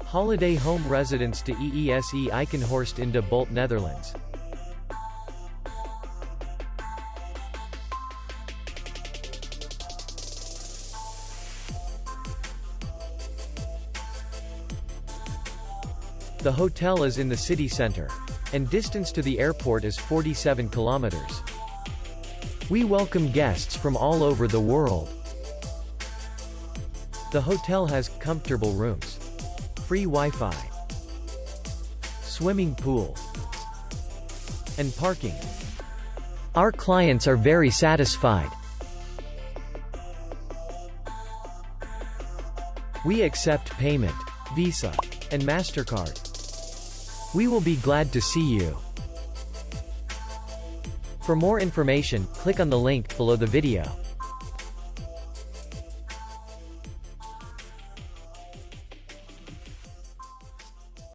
Holiday home residence to Eese Eikenhorst in de Bult, Netherlands. The hotel is in the city center, and distance to the airport is 47 kilometers. We welcome guests from all over the world. The hotel has comfortable rooms, free Wi-Fi, swimming pool, and parking. Our clients are very satisfied. We accept payment, Visa, and MasterCard. We will be glad to see you. For more information, click on the link below the video.